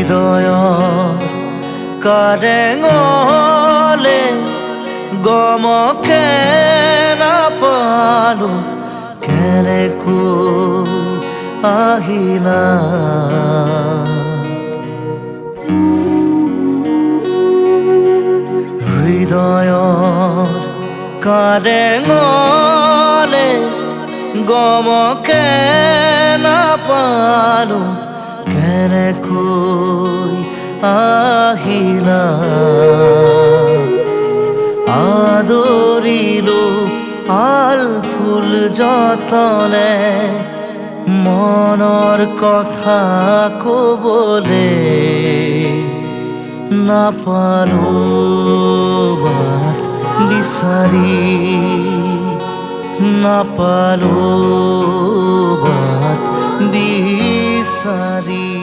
হৃদয়ৰ কাৰেঙলে গমকে নাপালো কেনেকৈ আহিলা হৃদয়ৰ কাৰেঙলে গমকে নাপালো কেনেকৈ আহিলা আদৰিলো আল ফুল যতনে মনৰ কথা কবলে নাপালো বাট বিচাৰি নাপালো বাট বিচাৰি